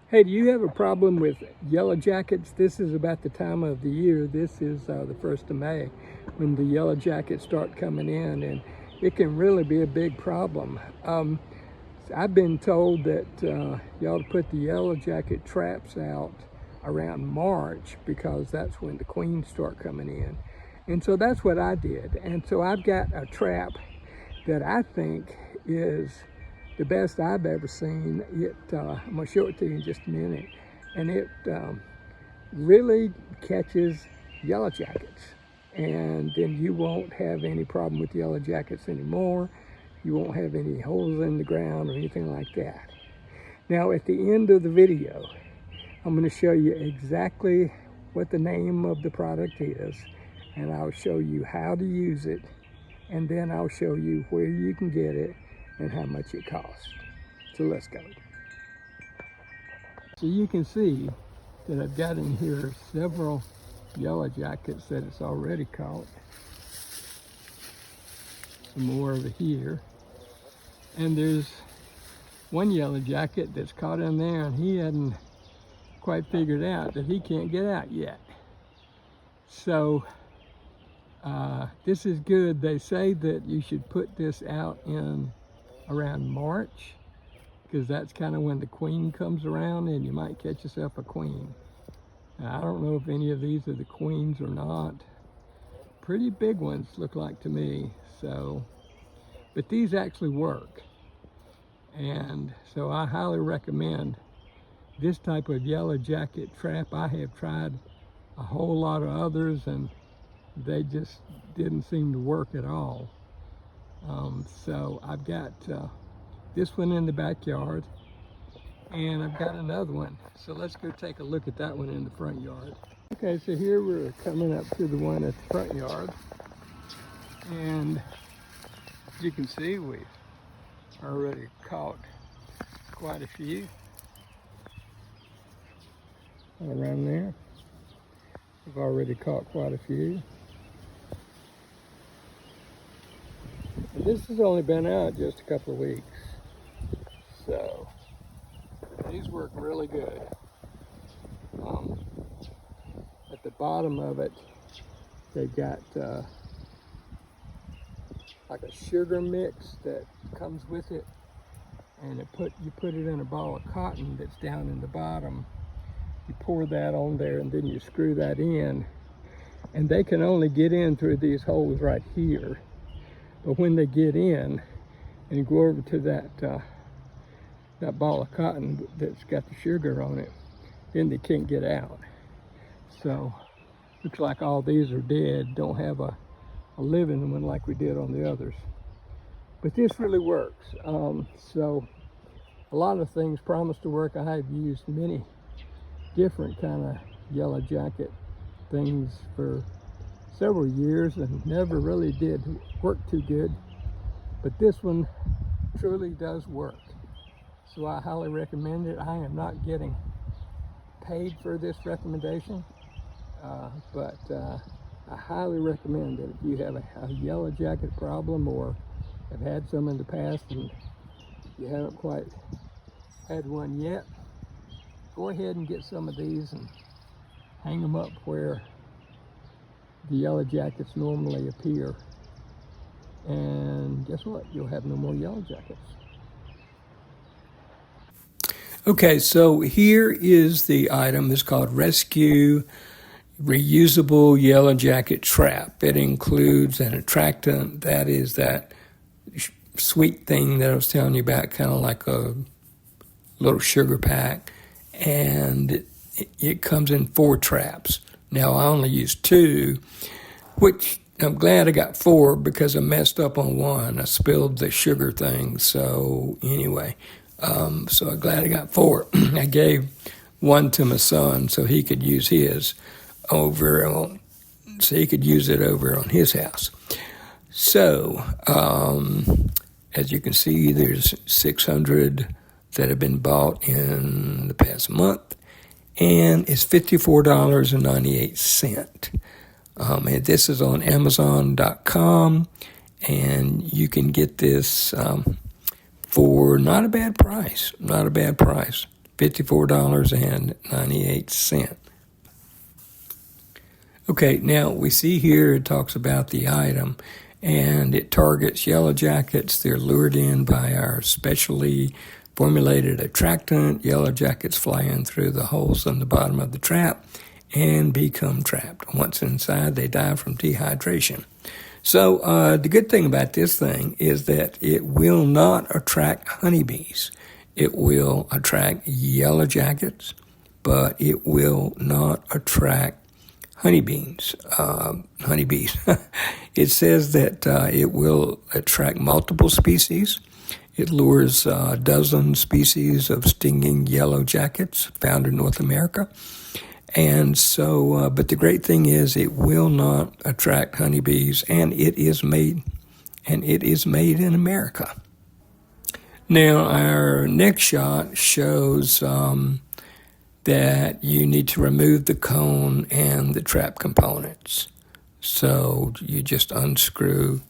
Hey, do you have a problem with yellow jackets? This is about the time of the year. This is the 1st of May when the yellow jackets start coming in, and it can really be a big problem. I've been told that you ought to put the yellow jacket traps out around March because that's when the queens start coming in. And so that's what I did. And so I've got a trap that I think is the best I've ever seen. I'm gonna show it to you in just a minute. And it really catches yellow jackets. And then you won't have any problem with yellow jackets anymore. You won't have any holes in the ground or anything like that. Now at the end of the video, I'm gonna show you exactly what the name of the product is, and I'll show you how to use it, and then I'll show you where you can get it and how much it costs. So let's go. So you can see that I've got in here several yellow jackets that it's already caught. Some more over here. And there's one yellow jacket that's caught in there, and he hadn't quite figured out that he can't get out yet. So this is good. They say that you should put this out in around March, because that's kind of when the queen comes around and you might catch yourself a queen. Now, I don't know if any of these are the queens or not. Pretty big ones look like to me. So, but these actually work. And so I highly recommend this type of yellow jacket trap. I have tried a whole lot of others and they just didn't seem to work at all. So I've got this one in the backyard, and I've got another one. So let's go take a look at that one in the front yard. Okay, so here we're coming up to the one at the front yard. And as you can see, we've already caught quite a few around there. We've already caught quite a few. And this has only been out just a couple of weeks. So these work really good. At the bottom of it, they've got like a sugar mix that comes with it, and you put it in a ball of cotton that's down in the bottom. You pour that on there, and then you screw that in, and they can only get in through these holes right here. But when they get in and you go over to that ball of cotton that's got the sugar on it, then they can't get out. So looks like all these are dead, don't have a living one like we did on the others. But this really works. So a lot of things promise to work. I have used many different kind of yellow jacket things for several years and never really did work too good. But this one truly does work. So I highly recommend it. I am not getting paid for this recommendation, but I highly recommend that if you have a yellow jacket problem or have had some in the past and you haven't quite had one yet, go ahead and get some of these and hang them up where the yellow jackets normally appear. And guess what? You'll have no more yellow jackets. Okay, so here is the item. It's called Rescue Reusable Yellow Jacket Trap. It includes an attractant, that is that sweet thing that I was telling you about, kind of like a little sugar pack, and it comes in 4 traps. Now I only used 2, which I'm glad I got 4 because I messed up on one. I spilled the sugar thing. So anyway, so I'm glad I got 4. I gave one to my son so he could use his so he could use it over on his house. So as you can see, there's 600 that have been bought in the past month, and it's $54.98. And this is on Amazon.com, and you can get this for not a bad price. $54.98. Okay, now we see here it talks about the item, and it targets yellow jackets. They're lured in by our specially formulated attractant. Yellow jackets fly in through the holes in the bottom of the trap and become trapped. Once inside, they die from dehydration. So the good thing about this thing is that it will not attract honeybees. It will attract yellow jackets, but it will not attract honeybees. It says that it will attract multiple species. It lures a dozen species of stinging yellow jackets found in North America. And so, but the great thing is it will not attract honeybees, and it is made in America. Now, our next shot shows that you need to remove the cone and the trap components. So you just unscrew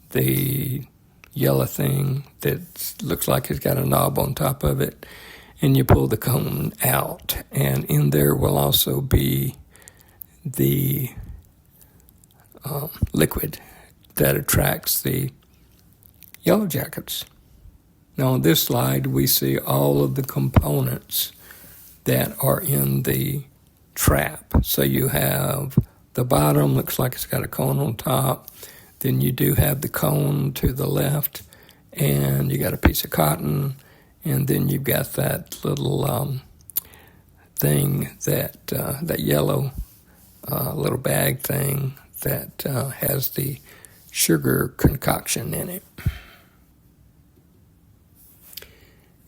the yellow thing that looks like it's got a knob on top of it, and you pull the cone out. And in there will also be the liquid that attracts the yellow jackets. Now on this slide, we see all of the components that are in the trap. So you have the bottom, looks like it's got a cone on top. Then you do have the cone to the left, and you got a piece of cotton, and then you've got that little thing, that yellow little bag thing that has the sugar concoction in it.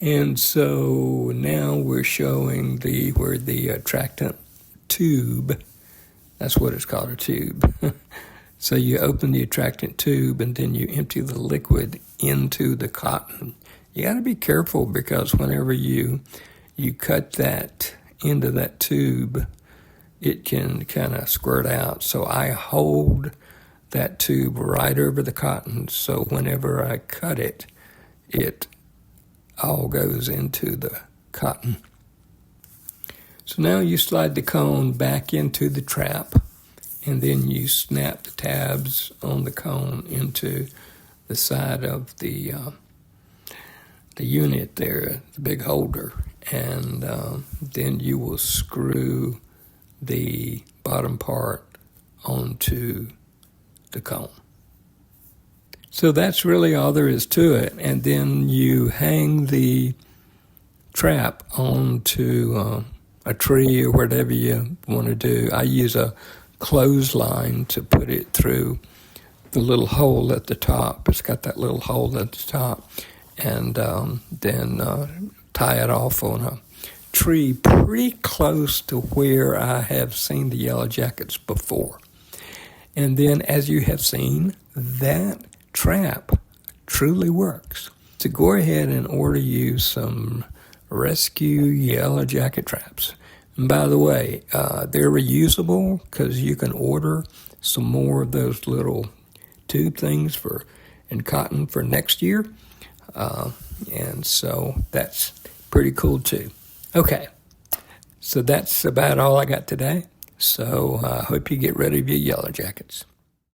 And so now we're showing where the attractant tube, that's what it's called, a tube. So you open the attractant tube and then you empty the liquid into the cotton. You got to be careful because whenever you cut that into that tube, it can kind of squirt out. So I hold that tube right over the cotton, so whenever I cut it, it all goes into the cotton. So now you slide the cone back into the trap, and then you snap the tabs on the cone into the side of the unit there, the big holder, and then you will screw the bottom part onto the cone. So that's really all there is to it. And then you hang the trap onto a tree or whatever you want to do. I use a clothesline to put it through the little hole at the top. It's got that little hole at the top. And then tie it off on a tree pretty close to where I have seen the yellow jackets before. And then, as you have seen, that trap truly works. So go ahead and order you some rescue yellow jacket traps. And by the way, they're reusable because you can order some more of those little tube things in cotton for next year. And so that's pretty cool too. Okay, so that's about all I got today. So I hope you get rid of your yellow jackets.